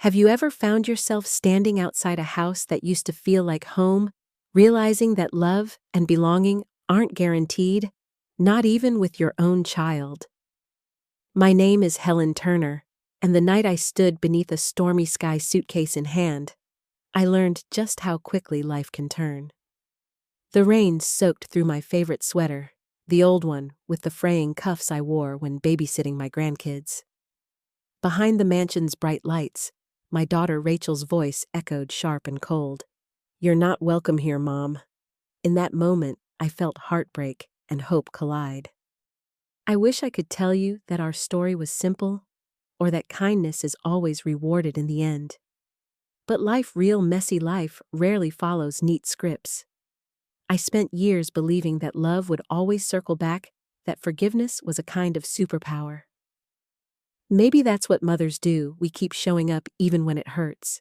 Have you ever found yourself standing outside a house that used to feel like home, realizing that love and belonging aren't guaranteed, not even with your own child? My name is Helen Turner, and the night I stood beneath a stormy sky, suitcase in hand, I learned just how quickly life can turn. The rain soaked through my favorite sweater, the old one with the fraying cuffs I wore when babysitting my grandkids. Behind the mansion's bright lights, my daughter Rachel's voice echoed sharp and cold. "You're not welcome here, Mom." In that moment, I felt heartbreak and hope collide. I wish I could tell you that our story was simple, or that kindness is always rewarded in the end. But real messy life, rarely follows neat scripts. I spent years believing that love would always circle back, that forgiveness was a kind of superpower. Maybe that's what mothers do, we keep showing up even when it hurts.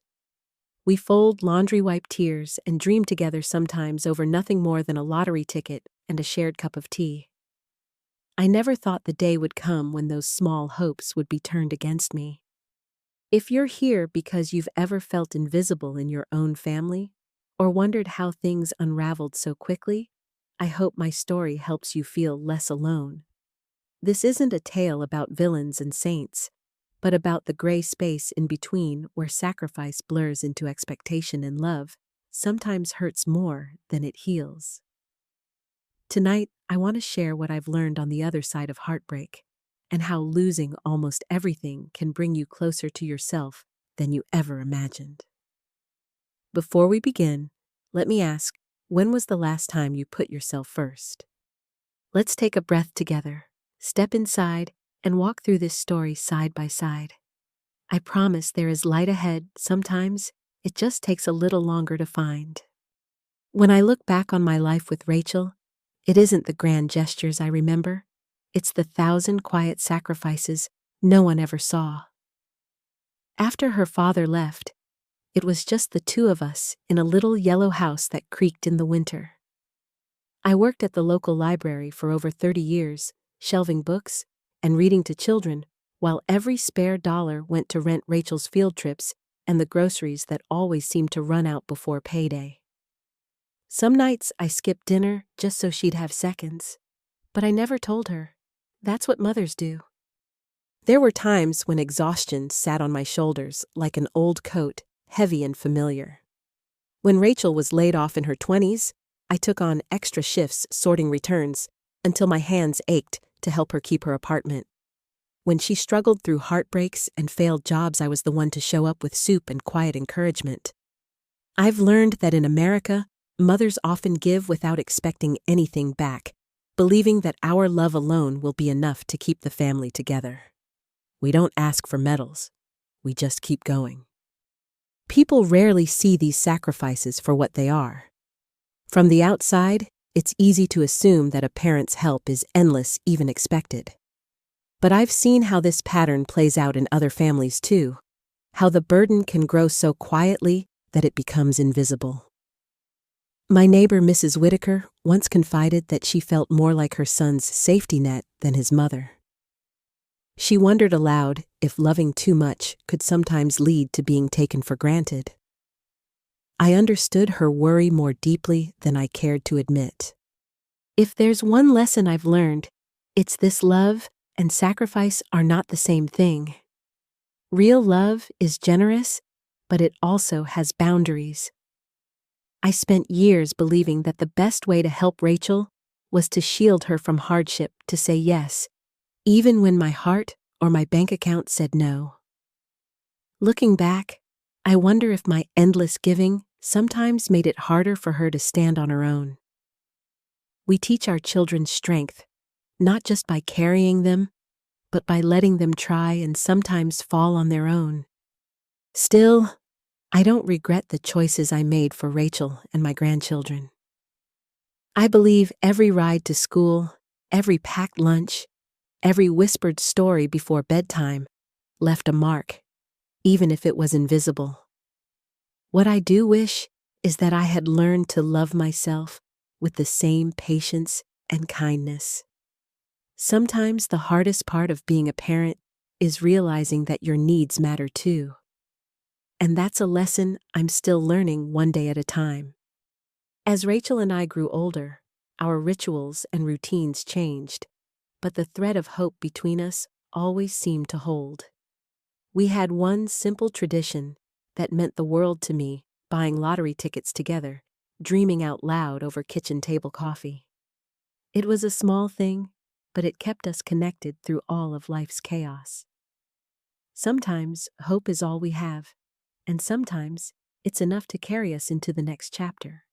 We fold laundry-wipe tears and dream together sometimes over nothing more than a lottery ticket and a shared cup of tea. I never thought the day would come when those small hopes would be turned against me. If you're here because you've ever felt invisible in your own family, or wondered how things unraveled so quickly, I hope my story helps you feel less alone. This isn't a tale about villains and saints, but about the gray space in between where sacrifice blurs into expectation and love sometimes hurts more than it heals. Tonight, I want to share what I've learned on the other side of heartbreak, and how losing almost everything can bring you closer to yourself than you ever imagined. Before we begin, let me ask, when was the last time you put yourself first? Let's take a breath together, step inside, and walk through this story side by side. I promise there is light ahead. Sometimes it just takes a little longer to find. When I look back on my life with Rachel, it isn't the grand gestures I remember, it's the 1,000 quiet sacrifices no one ever saw. After her father left, it was just the two of us in a little yellow house that creaked in the winter. I worked at the local library for over 30 years, shelving books and reading to children, while every spare dollar went to rent Rachel's field trips and the groceries that always seemed to run out before payday. Some nights I skipped dinner just so she'd have seconds, but I never told her. That's what mothers do. There were times when exhaustion sat on my shoulders like an old coat, heavy and familiar. When Rachel was laid off in her 20s, I took on extra shifts sorting returns until my hands ached to help her keep her apartment. When she struggled through heartbreaks and failed jobs, I was the one to show up with soup and quiet encouragement. I've learned that in America, mothers often give without expecting anything back, believing that our love alone will be enough to keep the family together. We don't ask for medals, we just keep going. People rarely see these sacrifices for what they are. From the outside, it's easy to assume that a parent's help is endless, even expected. But I've seen how this pattern plays out in other families too, how the burden can grow so quietly that it becomes invisible. My neighbor, Mrs. Whitaker, once confided that she felt more like her son's safety net than his mother. She wondered aloud if loving too much could sometimes lead to being taken for granted. I understood her worry more deeply than I cared to admit. If there's one lesson I've learned, it's this: love and sacrifice are not the same thing. Real love is generous, but it also has boundaries. I spent years believing that the best way to help Rachel was to shield her from hardship, to say yes, even when my heart or my bank account said no. Looking back, I wonder if my endless giving sometimes made it harder for her to stand on her own. We teach our children strength, not just by carrying them, but by letting them try and sometimes fall on their own. Still, I don't regret the choices I made for Rachel and my grandchildren. I believe every ride to school, every packed lunch, every whispered story before bedtime left a mark, even if it was invisible. What I do wish is that I had learned to love myself with the same patience and kindness. Sometimes the hardest part of being a parent is realizing that your needs matter too. And that's a lesson I'm still learning one day at a time. As Rachel and I grew older, our rituals and routines changed, but the thread of hope between us always seemed to hold. We had one simple tradition that meant the world to me: buying lottery tickets together, dreaming out loud over kitchen table coffee. It was a small thing, but it kept us connected through all of life's chaos. Sometimes hope is all we have, and sometimes it's enough to carry us into the next chapter.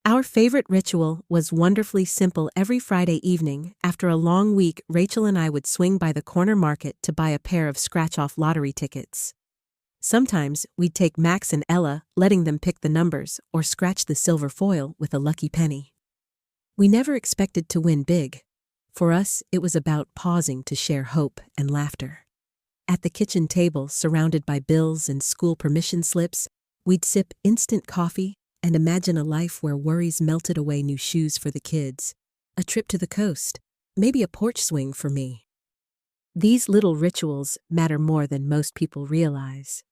Our favorite ritual was wonderfully simple. Every Friday evening, after a long week, Rachel and I would swing by the corner market to buy a pair of scratch-off lottery tickets. Sometimes we'd take Max and Ella, letting them pick the numbers or scratch the silver foil with a lucky penny. We never expected to win big. For us, it was about pausing to share hope and laughter. At the kitchen table, surrounded by bills and school permission slips, we'd sip instant coffee and imagine a life where worries melted away: new shoes for the kids, a trip to the coast, maybe a porch swing for me. These little rituals matter more than most people realize.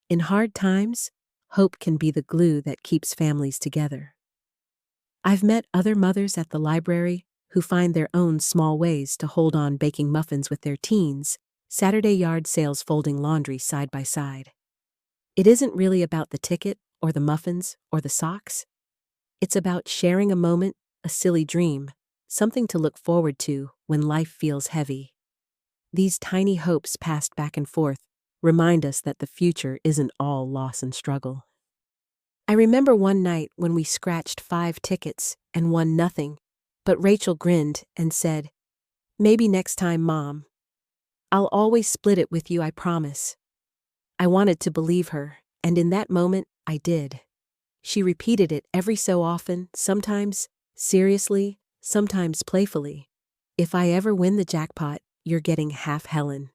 In hard times, hope can be the glue that keeps families together. I've met other mothers at the library who find their own small ways to hold on: baking muffins with their teens, Saturday yard sales, folding laundry side by side. It isn't really about the ticket or the muffins or the socks. It's about sharing a moment, a silly dream, something to look forward to when life feels heavy. These tiny hopes passed back and forth remind us that the future isn't all loss and struggle. I remember one night when we scratched 5 tickets and won nothing, but Rachel grinned and said, "Maybe next time, Mom. I'll always split it with you, I promise." I wanted to believe her, and in that moment, I did. She repeated it every so often, sometimes seriously, sometimes playfully. "If I ever win the jackpot, you're getting half Helen."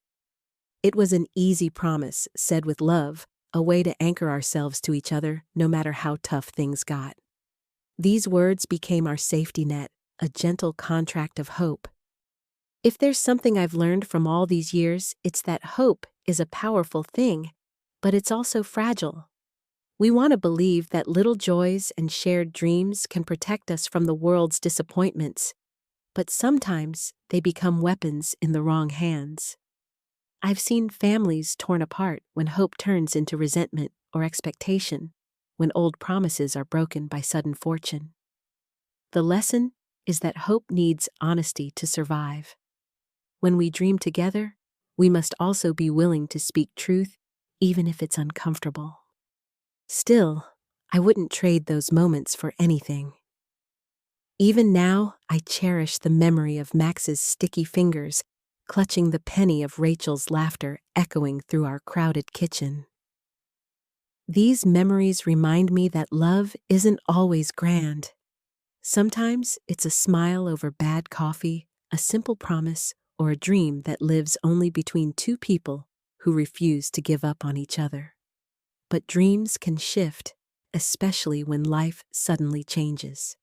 It was an easy promise, said with love, a way to anchor ourselves to each other no matter how tough things got. These words became our safety net, a gentle contract of hope. If there's something I've learned from all these years, it's that hope is a powerful thing, but it's also fragile. We want to believe that little joys and shared dreams can protect us from the world's disappointments, but sometimes they become weapons in the wrong hands. I've seen families torn apart when hope turns into resentment or expectation, when old promises are broken by sudden fortune. The lesson is that hope needs honesty to survive. When we dream together, we must also be willing to speak truth, even if it's uncomfortable. Still, I wouldn't trade those moments for anything. Even now, I cherish the memory of Max's sticky fingers clutching the penny, of Rachel's laughter echoing through our crowded kitchen. These memories remind me that love isn't always grand. Sometimes it's a smile over bad coffee, a simple promise, or a dream that lives only between two people who refuse to give up on each other. But dreams can shift, especially when life suddenly changes.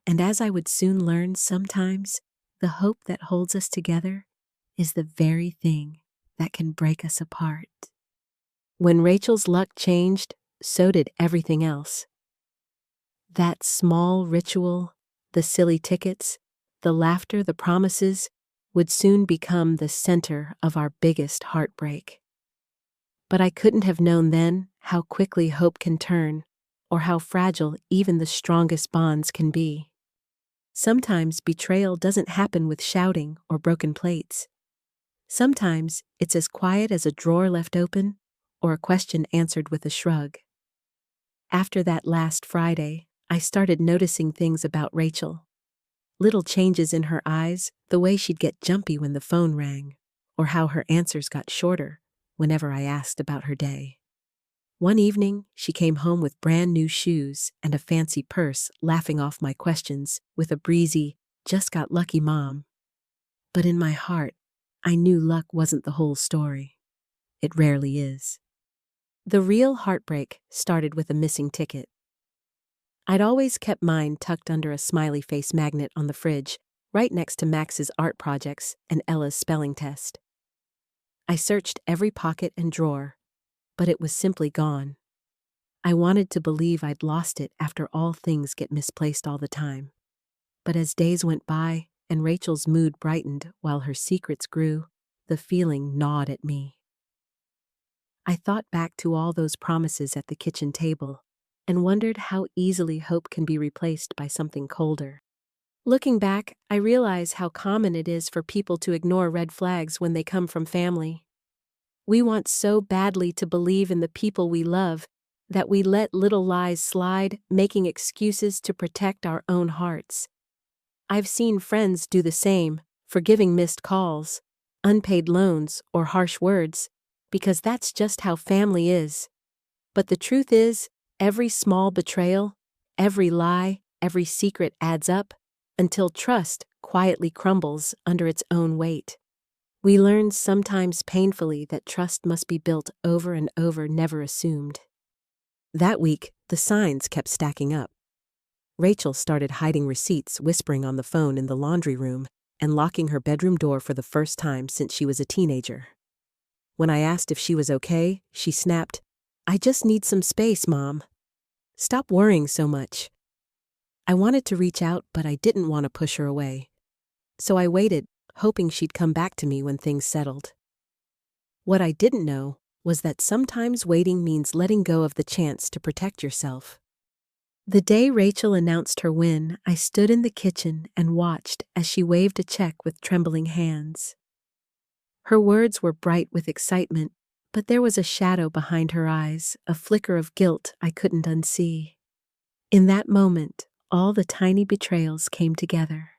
And as I would soon learn, sometimes the hope that holds us together is the very thing that can break us apart. When Rachel's luck changed, so did everything else. That small ritual, the silly tickets, the laughter, the promises, would soon become the center of our biggest heartbreak. But I couldn't have known then how quickly hope can turn, or how fragile even the strongest bonds can be. Sometimes betrayal doesn't happen with shouting or broken plates. Sometimes it's as quiet as a drawer left open or a question answered with a shrug. After that last Friday, I started noticing things about Rachel. Little changes in her eyes, the way she'd get jumpy when the phone rang, or how her answers got shorter whenever I asked about her day. One evening, she came home with brand new shoes and a fancy purse, laughing off my questions with a breezy, "Just got lucky, Mom." But in my heart, I knew luck wasn't the whole story. It rarely is. The real heartbreak started with a missing ticket. I'd always kept mine tucked under a smiley face magnet on the fridge, right next to Max's art projects and Ella's spelling test. I searched every pocket and drawer, but it was simply gone. I wanted to believe I'd lost it after all things get misplaced all the time. But as days went by and Rachel's mood brightened while her secrets grew, the feeling gnawed at me. I thought back to all those promises at the kitchen table and wondered how easily hope can be replaced by something colder. Looking back, I realize how common it is for people to ignore red flags when they come from family. We want so badly to believe in the people we love that we let little lies slide, making excuses to protect our own hearts. I've seen friends do the same, forgiving missed calls, unpaid loans, or harsh words, because that's just how family is. But the truth is, every small betrayal, every lie, every secret adds up, until trust quietly crumbles under its own weight. We learn sometimes painfully that trust must be built over and over, never assumed. That week, the signs kept stacking up. Rachel started hiding receipts, whispering on the phone in the laundry room, and locking her bedroom door for the first time since she was a teenager. When I asked if she was okay, she snapped, "I just need some space, Mom. Stop worrying so much." I wanted to reach out, but I didn't want to push her away. So I waited, hoping she'd come back to me when things settled. What I didn't know was that sometimes waiting means letting go of the chance to protect yourself. The day Rachel announced her win, I stood in the kitchen and watched as she waved a check with trembling hands. Her words were bright with excitement, but there was a shadow behind her eyes, a flicker of guilt I couldn't unsee. In that moment, all the tiny betrayals came together.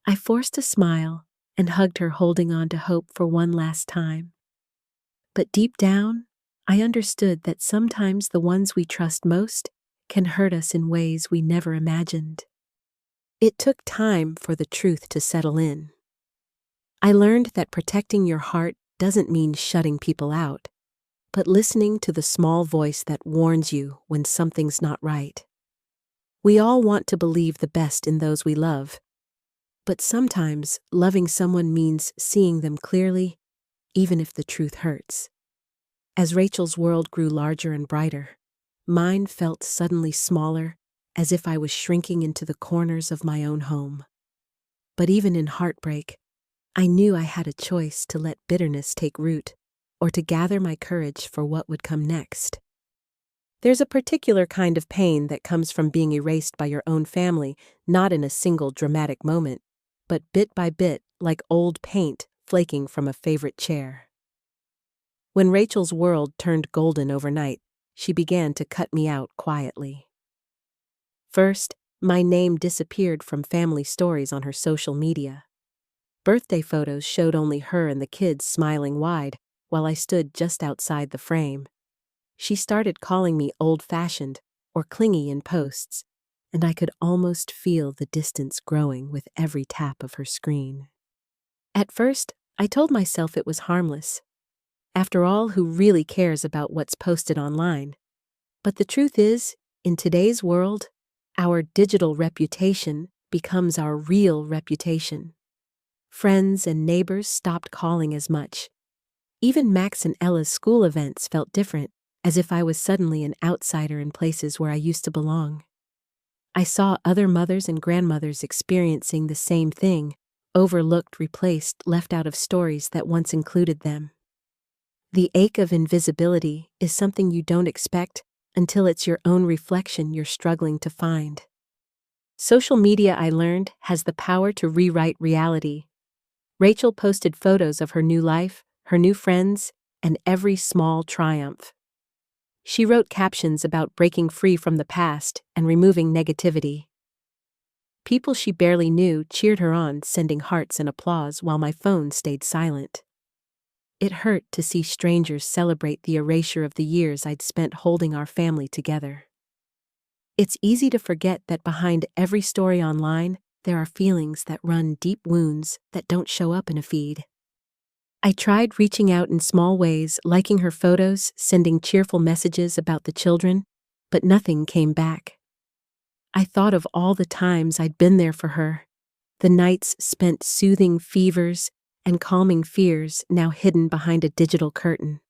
I forced a smile and hugged her, holding on to hope for one last time. But deep down, I understood that sometimes the ones we trust most can hurt us in ways we never imagined. It took time for the truth to settle in. I learned that protecting your heart doesn't mean shutting people out, but listening to the small voice that warns you when something's not right. We all want to believe the best in those we love, but sometimes loving someone means seeing them clearly, even if the truth hurts. As Rachel's world grew larger and brighter, mine felt suddenly smaller, as if I was shrinking into the corners of my own home. But even in heartbreak, I knew I had a choice to let bitterness take root, or to gather my courage for what would come next. There's a particular kind of pain that comes from being erased by your own family, not in a single dramatic moment, but bit by bit, like old paint flaking from a favorite chair. When Rachel's world turned golden overnight, she began to cut me out quietly. First, my name disappeared from family stories on her social media. Birthday photos showed only her and the kids smiling wide, while I stood just outside the frame. She started calling me old-fashioned or clingy in posts, and I could almost feel the distance growing with every tap of her screen. At first, I told myself it was harmless. After all, who really cares about what's posted online? But the truth is, in today's world, our digital reputation becomes our real reputation. Friends and neighbors stopped calling as much. Even Max and Ella's school events felt different, as if I was suddenly an outsider in places where I used to belong. I saw other mothers and grandmothers experiencing the same thing, overlooked, replaced, left out of stories that once included them. The ache of invisibility is something you don't expect until it's your own reflection you're struggling to find. Social media, I learned, has the power to rewrite reality. Rachel posted photos of her new life, her new friends, and every small triumph. She wrote captions about breaking free from the past and removing negativity. People she barely knew cheered her on, sending hearts and applause while my phone stayed silent. It hurt to see strangers celebrate the erasure of the years I'd spent holding our family together. It's easy to forget that behind every story online, there are feelings that run deep, wounds that don't show up in a feed. I tried reaching out in small ways, liking her photos, sending cheerful messages about the children, but nothing came back. I thought of all the times I'd been there for her, the nights spent soothing fevers and calming fears now hidden behind a digital curtain.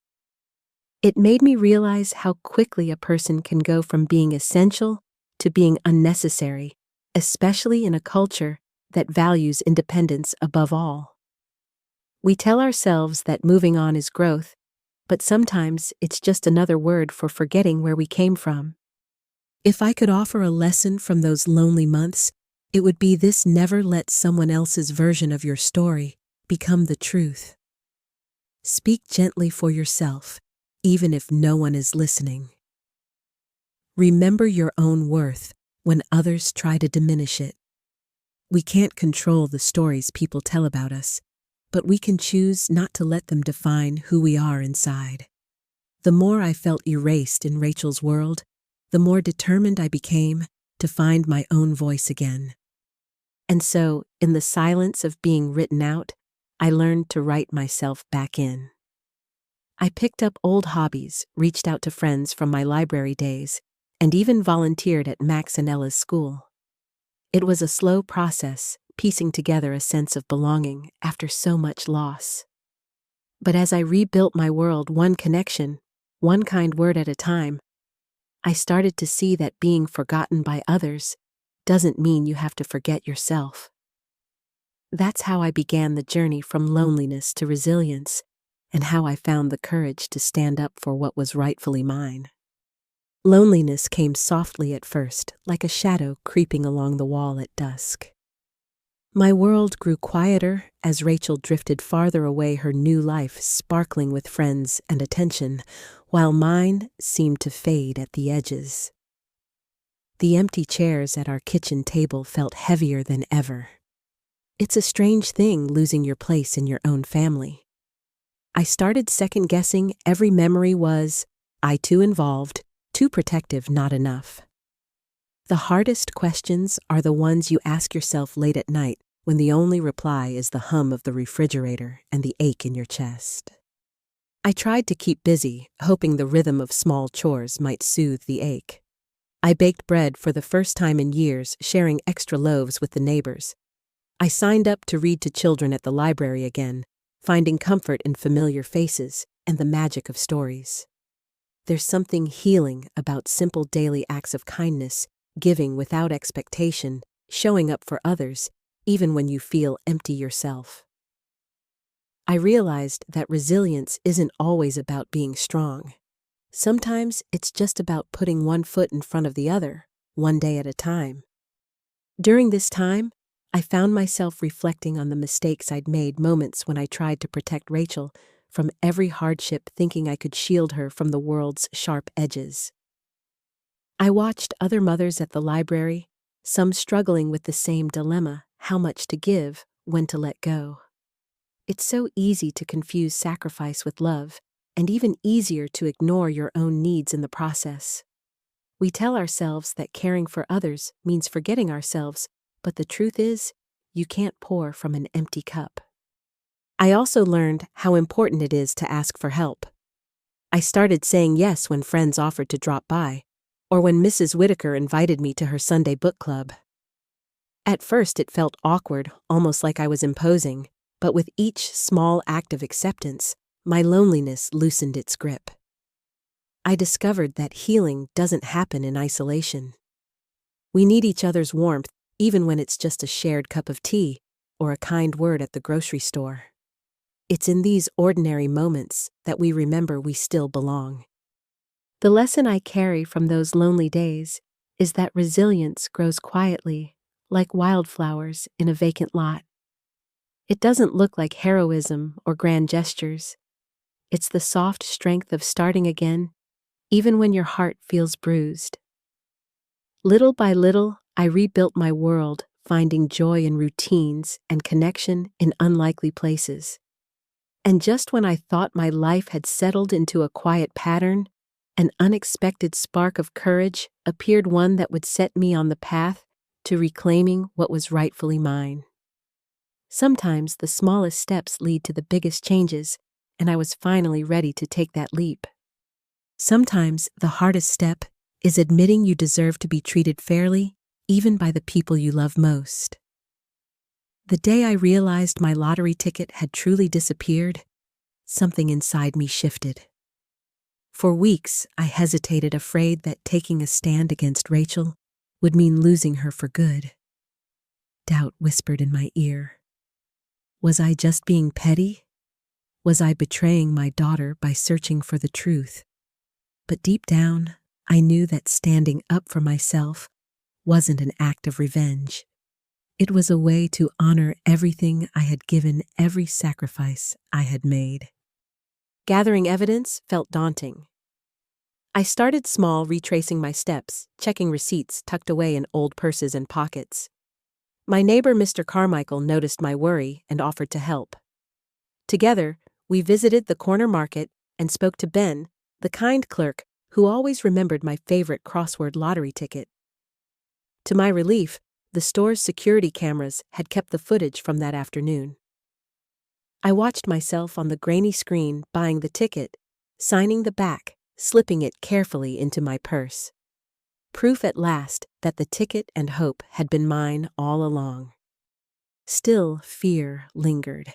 It made me realize how quickly a person can go from being essential to being unnecessary, especially in a culture that values independence above all. We tell ourselves that moving on is growth, but sometimes it's just another word for forgetting where we came from. If I could offer a lesson from those lonely months, it would be this: never let someone else's version of your story become the truth. Speak gently for yourself, even if no one is listening. Remember your own worth when others try to diminish it. We can't control the stories people tell about us, but we can choose not to let them define who we are inside. The more I felt erased in Rachel's world, the more determined I became to find my own voice again. And so, in the silence of being written out, I learned to write myself back in. I picked up old hobbies, reached out to friends from my library days, and even volunteered at Max and Ella's school. It was a slow process, piecing together a sense of belonging after so much loss. But as I rebuilt my world one connection, one kind word at a time, I started to see that being forgotten by others doesn't mean you have to forget yourself. That's how I began the journey from loneliness to resilience, and how I found the courage to stand up for what was rightfully mine. Loneliness came softly at first, like a shadow creeping along the wall at dusk. My world grew quieter as Rachel drifted farther away, her new life sparkling with friends and attention, while mine seemed to fade at the edges. The empty chairs at our kitchen table felt heavier than ever. It's a strange thing losing your place in your own family. I started second-guessing every memory. Was I too involved, too protective, not enough? The hardest questions are the ones you ask yourself late at night, when the only reply is the hum of the refrigerator and the ache in your chest. I tried to keep busy, hoping the rhythm of small chores might soothe the ache. I baked bread for the first time in years, sharing extra loaves with the neighbors. I signed up to read to children at the library again, finding comfort in familiar faces and the magic of stories. There's something healing about simple daily acts of kindness, giving without expectation, showing up for others, even when you feel empty yourself. I realized that resilience isn't always about being strong. Sometimes it's just about putting one foot in front of the other, one day at a time. During this time, I found myself reflecting on the mistakes I'd made, moments when I tried to protect Rachel from every hardship, thinking I could shield her from the world's sharp edges. I watched other mothers at the library, some struggling with the same dilemma: how much to give, when to let go. It's so easy to confuse sacrifice with love, and even easier to ignore your own needs in the process. We tell ourselves that caring for others means forgetting ourselves, but the truth is, you can't pour from an empty cup. I also learned how important it is to ask for help. I started saying yes when friends offered to drop by, or when Mrs. Whitaker invited me to her Sunday book club. At first it felt awkward, almost like I was imposing, but with each small act of acceptance, my loneliness loosened its grip. I discovered that healing doesn't happen in isolation. We need each other's warmth, even when it's just a shared cup of tea or a kind word at the grocery store. It's in these ordinary moments that we remember we still belong. The lesson I carry from those lonely days is that resilience grows quietly, like wildflowers in a vacant lot. It doesn't look like heroism or grand gestures. It's the soft strength of starting again, even when your heart feels bruised. Little by little, I rebuilt my world, finding joy in routines and connection in unlikely places. And just when I thought my life had settled into a quiet pattern, an unexpected spark of courage appeared, one that would set me on the path to reclaiming what was rightfully mine. Sometimes the smallest steps lead to the biggest changes, and I was finally ready to take that leap. Sometimes the hardest step is admitting you deserve to be treated fairly, even by the people you love most. The day I realized my lottery ticket had truly disappeared, something inside me shifted. For weeks, I hesitated, afraid that taking a stand against Rachel would mean losing her for good. Doubt whispered in my ear. Was I just being petty? Was I betraying my daughter by searching for the truth? But deep down, I knew that standing up for myself wasn't an act of revenge. It was a way to honor everything I had given, every sacrifice I had made. Gathering evidence felt daunting. I started small, retracing my steps, checking receipts tucked away in old purses and pockets. My neighbor, Mr. Carmichael, noticed my worry and offered to help. Together, we visited the corner market and spoke to Ben, the kind clerk who always remembered my favorite crossword lottery ticket. To my relief, the store's security cameras had kept the footage from that afternoon. I watched myself on the grainy screen buying the ticket, signing the back, slipping it carefully into my purse. Proof at last that the ticket and hope had been mine all along. Still, fear lingered.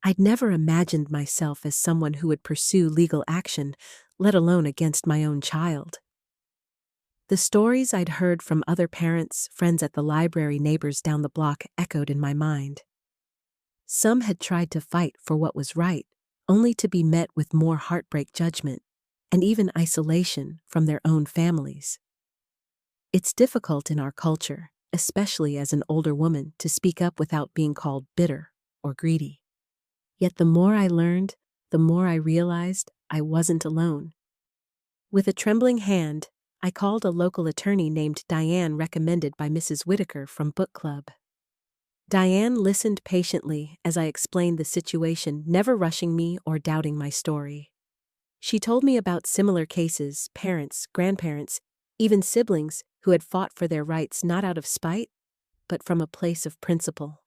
I'd never imagined myself as someone who would pursue legal action, let alone against my own child. The stories I'd heard from other parents, friends at the library, neighbors down the block echoed in my mind. Some had tried to fight for what was right, only to be met with more heartbreak, judgment, and even isolation from their own families. It's difficult in our culture, especially as an older woman, to speak up without being called bitter or greedy. Yet the more I learned, the more I realized I wasn't alone. With a trembling hand, I called a local attorney named Diane, recommended by Mrs. Whitaker from book club. Diane listened patiently as I explained the situation, never rushing me or doubting my story. She told me about similar cases, parents, grandparents, even siblings who had fought for their rights not out of spite, but from a place of principle.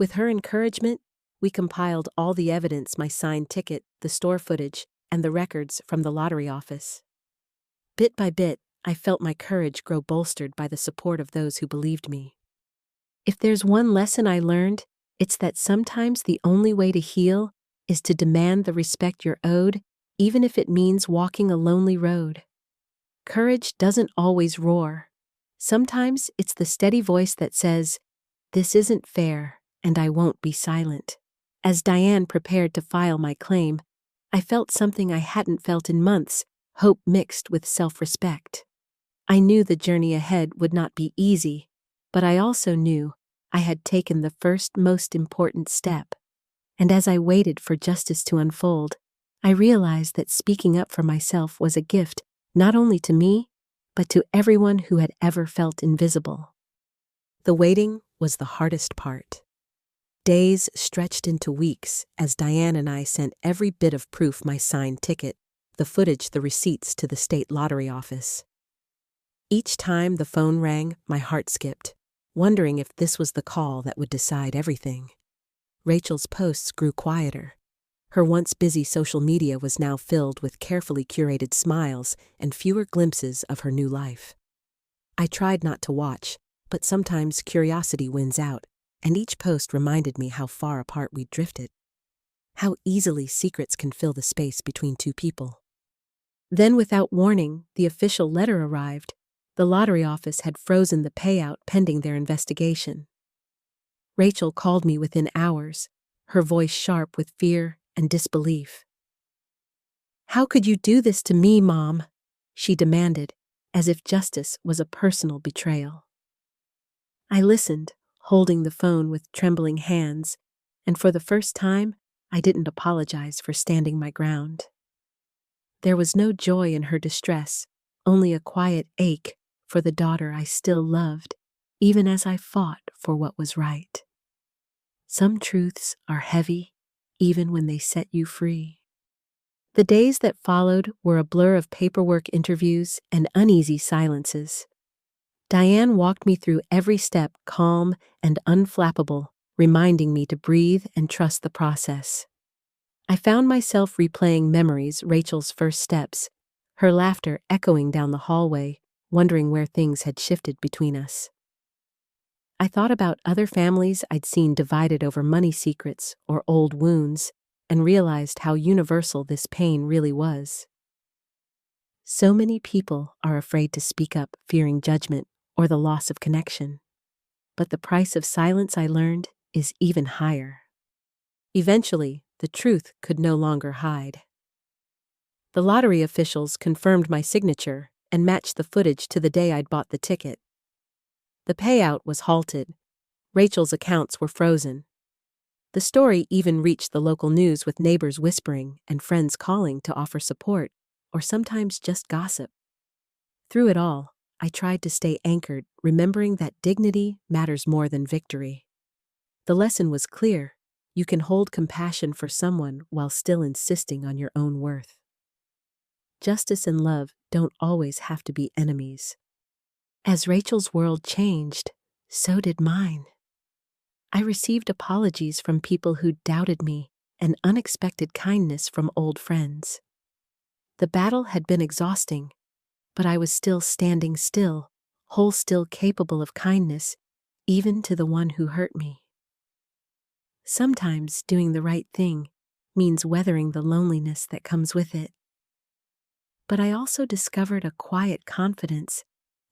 With her encouragement, we compiled all the evidence: my signed ticket, the store footage, and the records from the lottery office. Bit by bit, I felt my courage grow, bolstered by the support of those who believed me. If there's one lesson I learned, it's that sometimes the only way to heal is to demand the respect you're owed, even if it means walking a lonely road. Courage doesn't always roar. Sometimes it's the steady voice that says, "This isn't fair, and I won't be silent." As Diane prepared to file my claim, I felt something I hadn't felt in months: hope mixed with self-respect. I knew the journey ahead would not be easy, but I also knew I had taken the first, most important step. And as I waited for justice to unfold, I realized that speaking up for myself was a gift, not only to me, but to everyone who had ever felt invisible. The waiting was the hardest part. Days stretched into weeks as Diane and I sent every bit of proof: my signed ticket, the footage, the receipts, to the state lottery office. Each time the phone rang, my heart skipped, wondering if this was the call that would decide everything. Rachel's posts grew quieter. Her once busy social media was now filled with carefully curated smiles and fewer glimpses of her new life. I tried not to watch, but sometimes curiosity wins out, and each post reminded me how far apart we'd drifted. How easily secrets can fill the space between two people. Then, without warning, the official letter arrived. The lottery office had frozen the payout pending their investigation. Rachel called me within hours, her voice sharp with fear and disbelief. "How could you do this to me, Mom?" she demanded, as if justice was a personal betrayal. I listened, holding the phone with trembling hands, and for the first time, I didn't apologize for standing my ground. There was no joy in her distress, only a quiet ache for the daughter I still loved, even as I fought for what was right. Some truths are heavy, even when they set you free. The days that followed were a blur of paperwork, interviews, and uneasy silences. Diane walked me through every step, calm and unflappable, reminding me to breathe and trust the process. I found myself replaying memories: Rachel's first steps, her laughter echoing down the hallway, wondering where things had shifted between us. I thought about other families I'd seen divided over money secrets or old wounds, and realized how universal this pain really was. So many people are afraid to speak up, fearing judgment or the loss of connection. But the price of silence, I learned, is even higher. Eventually, the truth could no longer hide. The lottery officials confirmed my signature and matched the footage to the day I'd bought the ticket. The payout was halted. Rachel's accounts were frozen. The story even reached the local news, with neighbors whispering and friends calling to offer support, or sometimes just gossip. Through it all, I tried to stay anchored, remembering that dignity matters more than victory. The lesson was clear: you can hold compassion for someone while still insisting on your own worth. Justice and love don't always have to be enemies. As Rachel's world changed, so did mine. I received apologies from people who doubted me and unexpected kindness from old friends. The battle had been exhausting, but I was still standing still, whole, still capable of kindness, even to the one who hurt me. Sometimes doing the right thing means weathering the loneliness that comes with it. But I also discovered a quiet confidence.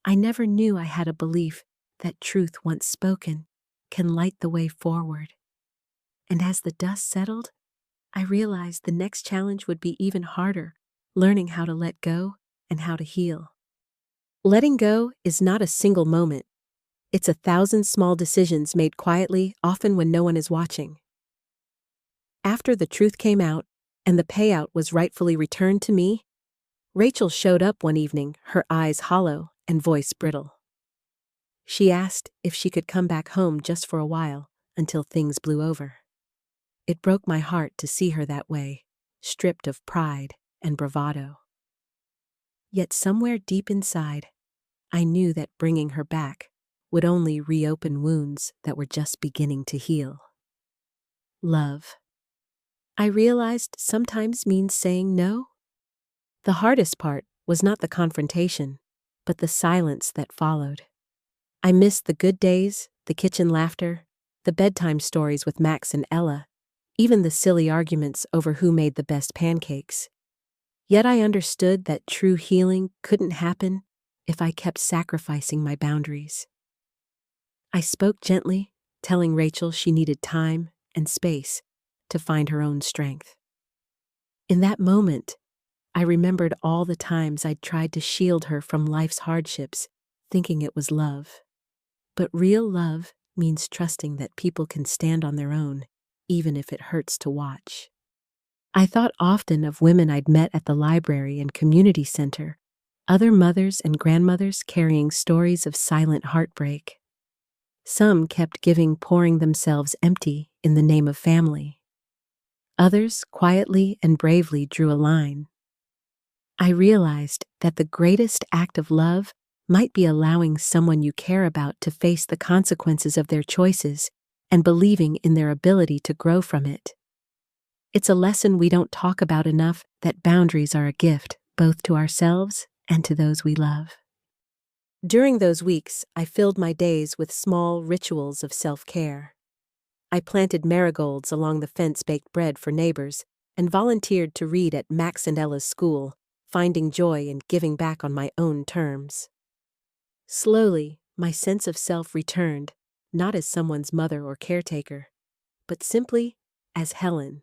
I never knew I had a belief that truth, once spoken, can light the way forward. And as the dust settled, I realized the next challenge would be even harder, learning how to let go and how to heal. Letting go is not a single moment. It's 1,000 small decisions made quietly, often when no one is watching. After the truth came out and the payout was rightfully returned to me, Rachel showed up one evening, her eyes hollow and voice brittle. She asked if she could come back home just for a while, until things blew over. It broke my heart to see her that way, stripped of pride and bravado. Yet somewhere deep inside, I knew that bringing her back would only reopen wounds that were just beginning to heal. Love. I realized sometimes means saying no. The hardest part was not the confrontation, but the silence that followed. I missed the good days, the kitchen laughter, the bedtime stories with Max and Ella, even the silly arguments over who made the best pancakes. Yet I understood that true healing couldn't happen if I kept sacrificing my boundaries. I spoke gently, telling Rachel she needed time and space to find her own strength. In that moment, I remembered all the times I'd tried to shield her from life's hardships, thinking it was love. But real love means trusting that people can stand on their own, even if it hurts to watch. I thought often of women I'd met at the library and community center, other mothers and grandmothers carrying stories of silent heartbreak. Some kept giving, pouring themselves empty in the name of family. Others quietly and bravely drew a line. I realized that the greatest act of love might be allowing someone you care about to face the consequences of their choices and believing in their ability to grow from it. It's a lesson we don't talk about enough, that boundaries are a gift, both to ourselves and to those we love. During those weeks, I filled my days with small rituals of self-care. I planted marigolds along the fence, baked bread for neighbors, and volunteered to read at Max and Ella's school, finding joy in giving back on my own terms. Slowly, my sense of self returned, not as someone's mother or caretaker, but simply as Helen.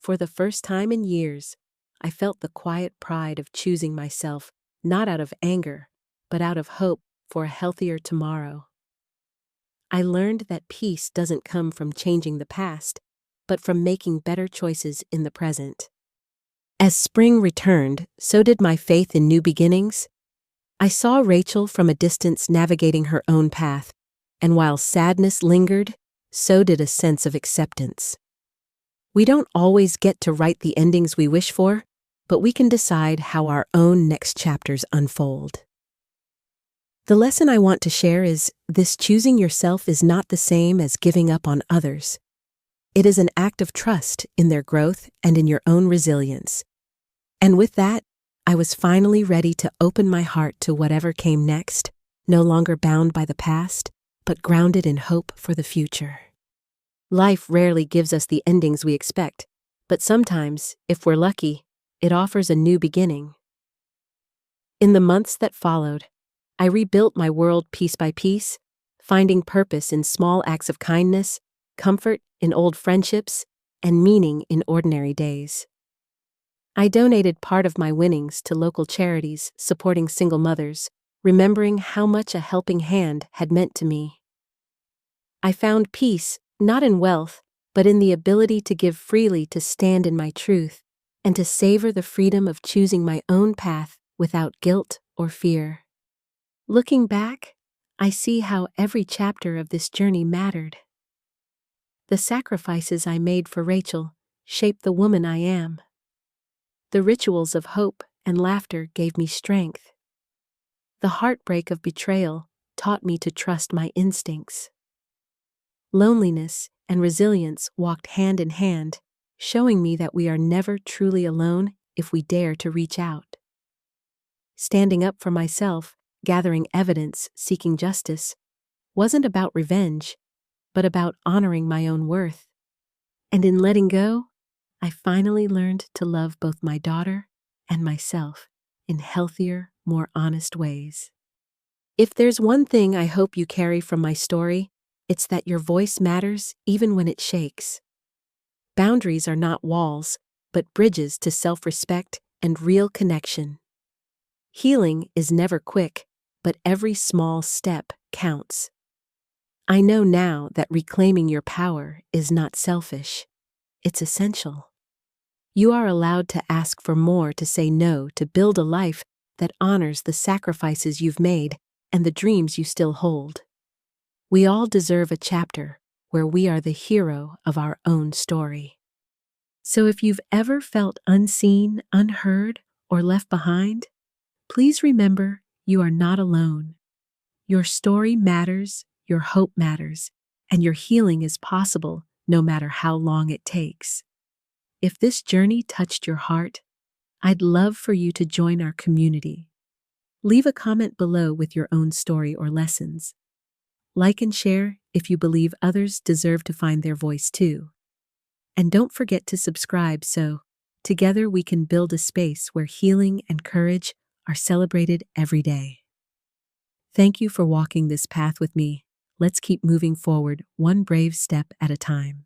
For the first time in years, I felt the quiet pride of choosing myself, not out of anger, but out of hope for a healthier tomorrow. I learned that peace doesn't come from changing the past, but from making better choices in the present. As spring returned, so did my faith in new beginnings. I saw Rachel from a distance navigating her own path, and while sadness lingered, so did a sense of acceptance. We don't always get to write the endings we wish for, but we can decide how our own next chapters unfold. The lesson I want to share is this: choosing yourself is not the same as giving up on others. It is an act of trust in their growth and in your own resilience. And with that, I was finally ready to open my heart to whatever came next, no longer bound by the past, but grounded in hope for the future. Life rarely gives us the endings we expect, but sometimes, if we're lucky, it offers a new beginning. In the months that followed, I rebuilt my world piece by piece, finding purpose in small acts of kindness, comfort in old friendships, and meaning in ordinary days. I donated part of my winnings to local charities supporting single mothers, remembering how much a helping hand had meant to me. I found peace, not in wealth, but in the ability to give freely, to stand in my truth, and to savor the freedom of choosing my own path without guilt or fear. Looking back, I see how every chapter of this journey mattered. The sacrifices I made for Rachel shaped the woman I am. The rituals of hope and laughter gave me strength. The heartbreak of betrayal taught me to trust my instincts. Loneliness and resilience walked hand in hand, showing me that we are never truly alone if we dare to reach out. Standing up for myself, gathering evidence, seeking justice, wasn't about revenge, but about honoring my own worth. And in letting go, I finally learned to love both my daughter and myself in healthier, more honest ways. If there's one thing I hope you carry from my story, it's that your voice matters even when it shakes. Boundaries are not walls, but bridges to self-respect and real connection. Healing is never quick, but every small step counts. I know now that reclaiming your power is not selfish. It's essential. You are allowed to ask for more, to say no, to build a life that honors the sacrifices you've made and the dreams you still hold. We all deserve a chapter where we are the hero of our own story. So if you've ever felt unseen, unheard, or left behind, please remember you are not alone. Your story matters, your hope matters, and your healing is possible no matter how long it takes. If this journey touched your heart, I'd love for you to join our community. Leave a comment below with your own story or lessons. Like and share if you believe others deserve to find their voice too. And don't forget to subscribe so, together we can build a space where healing and courage are celebrated every day. Thank you for walking this path with me. Let's keep moving forward, one brave step at a time.